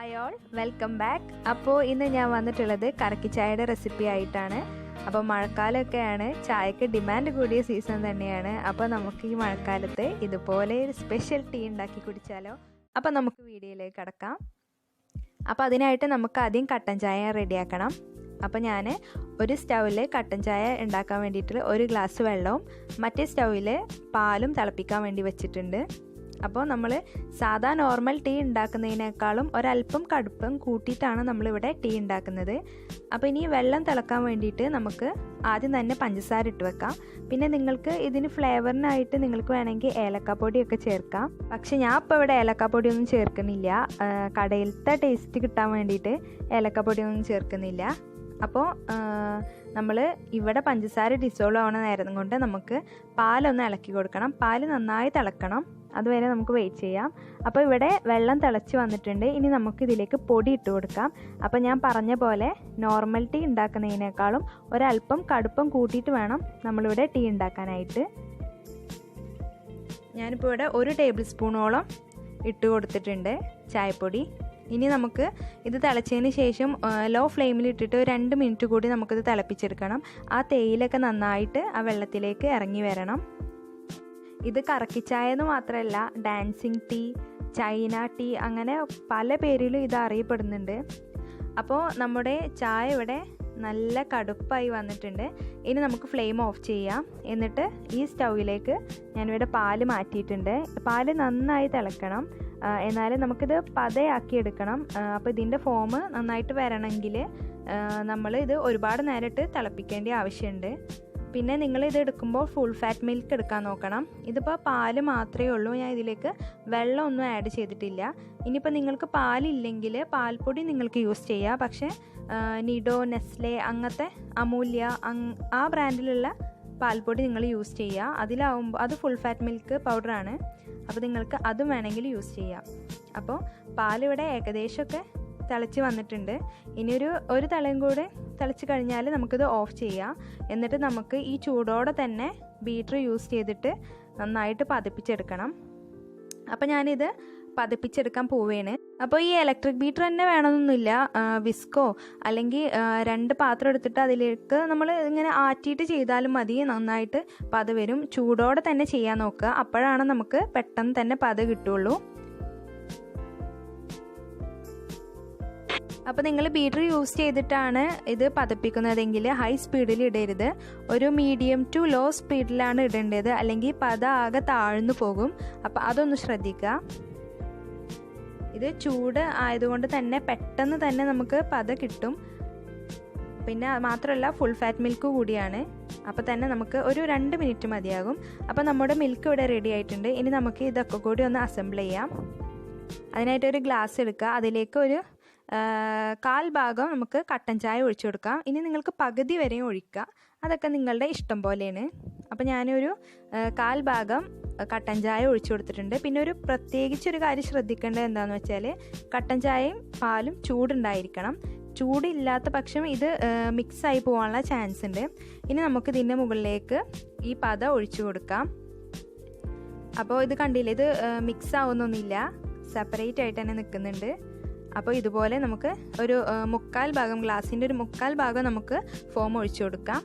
Hi all, welcome back. അപ്പോൾ ഇന്ന് ഞാൻ വന്നിട്ടുള്ളത് കറക്കി ചായയുടെ റെസിപ്പി ആയിട്ടാണ്. അപ്പോൾ മഴക്കാലമൊക്കെയാണ്, ചായക്ക് ഡിമാൻഡ് കൂടിയ സീസൺ തന്നെയാണ്. അപ്പോൾ നമുക്ക് ഈ മഴക്കാലത്ത് ഇതുപോലെ ഒരു സ്പെഷ്യൽ ടീ ഉണ്ടാക്കി കുടിച്ചാലോ? അപ്പോൾ നമുക്ക് വീഡിയോയിലേക്ക് കടക്കാം. അപ്പോൾ അതിനായിട്ട് നമുക്ക് ആദ്യം കട്ടൻ ചായ റെഡിയാക്കണം. അപ്പോൾ ഞാൻ ഒരു സ്റ്റൗവിൽ കട്ടൻ ചായ ഉണ്ടാക്കാൻ വേണ്ടിയിട്ട് ഒരു ഗ്ലാസ് വെള്ളവും മറ്റേ സ്റ്റൗവിൽ പാലും തിളപ്പിക്കാൻ വേണ്ടി വെച്ചിട്ടുണ്ട്. അപ്പോൾ നമ്മൾ സാധാ നോർമൽ ടീ ഉണ്ടാക്കുന്നതിനേക്കാളും ഒരല്പം കടുപ്പം കൂട്ടിയിട്ടാണ് നമ്മളിവിടെ ടീ ഉണ്ടാക്കുന്നത്. അപ്പോൾ ഇനി വെള്ളം തിളക്കാൻ വേണ്ടിയിട്ട് നമുക്ക് ആദ്യം തന്നെ പഞ്ചസാര ഇട്ട് വെക്കാം. പിന്നെ നിങ്ങൾക്ക് ഇതിന് ഫ്ലേവറിനായിട്ട് നിങ്ങൾക്ക് വേണമെങ്കിൽ ഏലക്കാപ്പൊടിയൊക്കെ ചേർക്കാം. പക്ഷെ ഞാൻ ഇപ്പോൾ ഇവിടെ ഏലക്കാപ്പൊടിയൊന്നും ചേർക്കുന്നില്ല. കടയിലത്തെ ടേസ്റ്റ് കിട്ടാൻ വേണ്ടിയിട്ട് ഏലക്കാപ്പൊടിയൊന്നും ചേർക്കുന്നില്ല. അപ്പോൾ നമ്മൾ ഇവിടെ പഞ്ചസാര ഡിസോൾവ് ആവുന്ന നേരം കൊണ്ട് നമുക്ക് പാലൊന്ന് ഇളക്കി കൊടുക്കണം. പാല് നന്നായി തിളക്കണം, അതുവരെ നമുക്ക് വെയിറ്റ് ചെയ്യാം. അപ്പോൾ ഇവിടെ വെള്ളം തിളച്ച് വന്നിട്ടുണ്ട്. ഇനി നമുക്ക് ഇതിലേക്ക് പൊടി ഇട്ട് കൊടുക്കാം. അപ്പോൾ ഞാൻ പറഞ്ഞ പോലെ നോർമൽ ടീ ഉണ്ടാക്കുന്നതിനേക്കാളും ഒരല്പം കടുപ്പം കൂട്ടിയിട്ട് വേണം നമ്മളിവിടെ ടീ ഉണ്ടാക്കാനായിട്ട്. ഞാനിപ്പോൾ ഇവിടെ 1 ടേബിൾ സ്പൂണോളം ഇട്ട് കൊടുത്തിട്ടുണ്ട് ചായപ്പൊടി. ഇനി നമുക്ക് ഇത് തിളച്ചതിന് ശേഷം ലോ ഫ്ലെയിമിൽ ഇട്ടിട്ട് 2 മിനിറ്റ് കൂടി നമുക്കിത് തിളപ്പിച്ചെടുക്കണം. ആ തേയിലൊക്കെ നന്നായിട്ട് ആ വെള്ളത്തിലേക്ക് ഇറങ്ങി വരണം. ഇത് കറക്കിച്ചായ എന്ന് മാത്രമല്ല, ഡാൻസിങ് ടീ, ചൈന ടീ, അങ്ങനെ പല പേരിലും ഇത് അറിയപ്പെടുന്നുണ്ട്. അപ്പോൾ നമ്മുടെ ചായ ഇവിടെ നല്ല കടുപ്പായി വന്നിട്ടുണ്ട്. ഇനി നമുക്ക് ഫ്ലെയിം ഓഫ് ചെയ്യാം. എന്നിട്ട് ഈ സ്റ്റൗവിലേക്ക് ഞാനിവിടെ പാല് മാറ്റിയിട്ടുണ്ട്. പാല് നന്നായി തിളക്കണം, എന്നാലും നമുക്കിത് പതയാക്കി എടുക്കണം. അപ്പോൾ ഇതിൻ്റെ ഫോം നന്നായിട്ട് വരണമെങ്കിൽ നമ്മൾ ഇത് ഒരുപാട് നേരിട്ട് തിളപ്പിക്കേണ്ട ആവശ്യമുണ്ട്. പിന്നെ നിങ്ങളിത് എടുക്കുമ്പോൾ ഫുൾ ഫാറ്റ് മിൽക്ക് എടുക്കാൻ നോക്കണം. ഇതിപ്പോൾ പാല് മാത്രമേ ഉള്ളൂ, ഞാൻ ഇതിലേക്ക് വെള്ളമൊന്നും ആഡ് ചെയ്തിട്ടില്ല. ഇനിയിപ്പോൾ നിങ്ങൾക്ക് പാലില്ലെങ്കിൽ പാൽപ്പൊടി നിങ്ങൾക്ക് യൂസ് ചെയ്യാം. പക്ഷേ നിഡോ, നെസ്ലെ, അങ്ങനത്തെ അമൂല്യ ആ ബ്രാൻഡിലുള്ള പാൽപ്പൊടി നിങ്ങൾ യൂസ് ചെയ്യുക. അതിലാവുമ്പോൾ അത് ഫുൾ ഫാറ്റ് മിൽക്ക് പൗഡറാണ്. അപ്പോൾ നിങ്ങൾക്ക് അതും വേണമെങ്കിൽ യൂസ് ചെയ്യാം. അപ്പോൾ പാലിവിടെ ഏകദേശമൊക്കെ തിളച്ച് വന്നിട്ടുണ്ട്. ഇനി ഒരു തിളയും കൂടെ തിളച്ച് കഴിഞ്ഞാൽ നമുക്കിത് ഓഫ് ചെയ്യാം. എന്നിട്ട് നമുക്ക് ഈ ചൂടോടെ തന്നെ ബീറ്റർ യൂസ് ചെയ്തിട്ട് നന്നായിട്ട് പതപ്പിച്ചെടുക്കണം. അപ്പോൾ ഞാനിത് പതപ്പിച്ചെടുക്കാൻ പോവുകയാണ്. അപ്പോൾ ഈ ഇലക്ട്രിക് ബീറ്റർ തന്നെ വേണമെന്നൊന്നുമില്ല. വിസ്കോ അല്ലെങ്കിൽ 2 പാത്രം എടുത്തിട്ട് അതിലേക്ക് നമ്മൾ ഇങ്ങനെ ആറ്റിയിട്ട് ചെയ്താലും മതി, നന്നായിട്ട് പത വരും. ചൂടോടെ തന്നെ ചെയ്യാൻ നോക്കുക, അപ്പോഴാണ് നമുക്ക് പെട്ടെന്ന് തന്നെ പത കിട്ടുള്ളൂ. അപ്പോൾ നിങ്ങൾ ബീറ്റർ യൂസ് ചെയ്തിട്ടാണ് ഇത് പതപ്പിക്കുന്നതെങ്കിൽ ഹൈ സ്പീഡിൽ ഇടരുത്. ഒരു മീഡിയം ടു ലോ സ്പീഡിലാണ് ഇടേണ്ടത്, അല്ലെങ്കിൽ പത ആകെ താഴ്ന്നു പോകും. അപ്പോൾ അതൊന്ന് ശ്രദ്ധിക്കുക. ഇത് ചൂട് ആയതുകൊണ്ട് തന്നെ പെട്ടെന്ന് തന്നെ നമുക്ക് പത കിട്ടും. പിന്നെ മാത്രമല്ല ഫുൾ ഫാറ്റ് മിൽക്ക് കൂടിയാണ്. അപ്പോൾ തന്നെ നമുക്ക് ഒരു 2 മിനിറ്റ് മതിയാകും. അപ്പോൾ നമ്മുടെ മിൽക്ക് ഇവിടെ റെഡി ആയിട്ടുണ്ട്. ഇനി നമുക്ക് ഇതൊക്കെ കൂടി ഒന്ന് അസംബിൾ ചെയ്യാം. അതിനായിട്ടൊരു ഗ്ലാസ് എടുക്കുക. അതിലേക്ക് ഒരു 1/4 ഭാഗം നമുക്ക് കട്ടൻ ചായ ഒഴിച്ചു കൊടുക്കാം. ഇനി നിങ്ങൾക്ക് പകുതി വരെയും ഒഴിക്കുക, അതൊക്കെ നിങ്ങളുടെ ഇഷ്ടം പോലെയാണ്. അപ്പോൾ ഞാനൊരു 1/4 ഭാഗം കട്ടൻ ചായ ഒഴിച്ചു കൊടുത്തിട്ടുണ്ട്. പിന്നെ പ്രത്യേകിച്ചൊരു കാര്യം ശ്രദ്ധിക്കേണ്ടത് എന്താണെന്ന് വെച്ചാൽ കട്ടൻ ചായയും പാലും ചൂടുണ്ടായിരിക്കണം. ചൂടില്ലാത്ത പക്ഷം ഇത് മിക്സായി പോകാനുള്ള ചാൻസ് ഉണ്ട്. ഇനി നമുക്ക് ഇതിൻ്റെ മുകളിലേക്ക് ഈ പത ഒഴിച്ചു കൊടുക്കാം. അപ്പോൾ ഇത് കണ്ടില്ലേ, ഇത് മിക്സ് ആവുന്നൊന്നുമില്ല, സെപ്പറേറ്റ് ആയിട്ട് തന്നെ നിൽക്കുന്നുണ്ട്. അപ്പോൾ ഇതുപോലെ നമുക്ക് ഒരു 1/4 ഭാഗം, ഗ്ലാസിൻ്റെ ഒരു 1/4 ഭാഗം നമുക്ക് ഫോം ഒഴിച്ചു കൊടുക്കാം.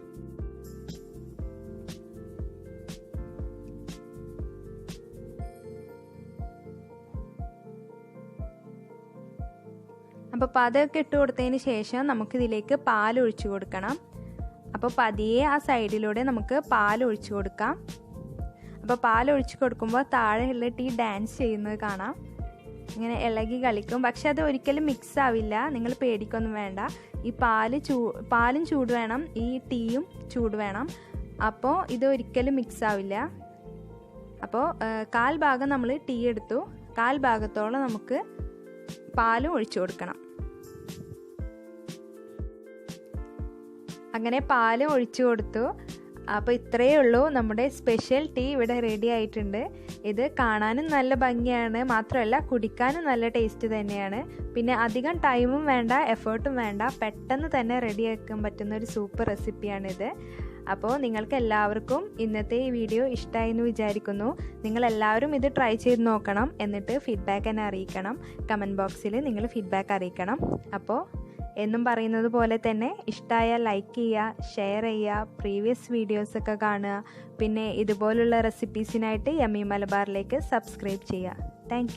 അപ്പോൾ പതൊക്കെ ഇട്ട് കൊടുത്തതിന് ശേഷം നമുക്കിതിലേക്ക് പാൽ ഒഴിച്ചു കൊടുക്കണം. അപ്പോൾ പതിയെ ആ സൈഡിലൂടെ നമുക്ക് പാൽ ഒഴിച്ചു കൊടുക്കാം. അപ്പോൾ പാൽ ഒഴിച്ചു കൊടുക്കുമ്പോൾ താഴെയുള്ള ടീ ഡാൻസ് ചെയ്യുന്നത് കാണാം, ഇങ്ങനെ ഇളകി കളിക്കും. പക്ഷെ അത് ഒരിക്കലും മിക്സ് ആവില്ല, നിങ്ങൾ പേടിക്കൊന്നും വേണ്ട. ഈ പാലും ചൂട് വേണം, ഈ ടീയും ചൂട് വേണം. അപ്പോൾ ഇത് ഒരിക്കലും മിക്സ് ആവില്ല. അപ്പോൾ 1/4 ഭാഗം നമ്മൾ ടീ എടുത്തു, 1/4 ഭാഗത്തോളം നമുക്ക് പാലും ഒഴിച്ചു കൊടുക്കണം. അങ്ങനെ പാലും ഒഴിച്ചു കൊടുത്തു. അപ്പോൾ ഇത്രയേ ഉള്ളൂ, നമ്മുടെ സ്പെഷ്യൽ ടീ ഇവിടെ റെഡി ആയിട്ടുണ്ട്. ഇത് കാണാനും നല്ല ഭംഗിയാണ്, മാത്രമല്ല കുടിക്കാനും നല്ല ടേസ്റ്റ് തന്നെയാണ്. പിന്നെ അധികം ടൈമും വേണ്ട, എഫേർട്ടും വേണ്ട, പെട്ടെന്ന് തന്നെ റെഡിയാക്കാൻ പറ്റുന്ന ഒരു സൂപ്പർ റെസിപ്പിയാണിത്. അപ്പോൾ നിങ്ങൾക്ക് എല്ലാവർക്കും ഇന്നത്തെ ഈ വീഡിയോ ഇഷ്ടമായി എന്ന് വിചാരിക്കുന്നു. നിങ്ങളെല്ലാവരും ഇത് ട്രൈ ചെയ്ത് നോക്കണം. എന്നിട്ട് ഫീഡ്ബാക്ക് എന്നെ അറിയിക്കണം. കമൻറ്റ് ബോക്സിൽ നിങ്ങൾ ഫീഡ്ബാക്ക് അറിയിക്കണം. അപ്പോൾ എന്നും പറയുന്നത് പോലെ തന്നെ ഇഷ്ടമായാൽ ലൈക്ക് ചെയ്യുക, ഷെയർ ചെയ്യുക, പ്രീവിയസ് വീഡിയോസൊക്കെ കാണുക. പിന്നെ ഇതുപോലുള്ള റെസിപ്പീസിനായിട്ട് യമ്മി മലബാറിലേക്ക് സബ്സ്ക്രൈബ് ചെയ്യുക. താങ്ക്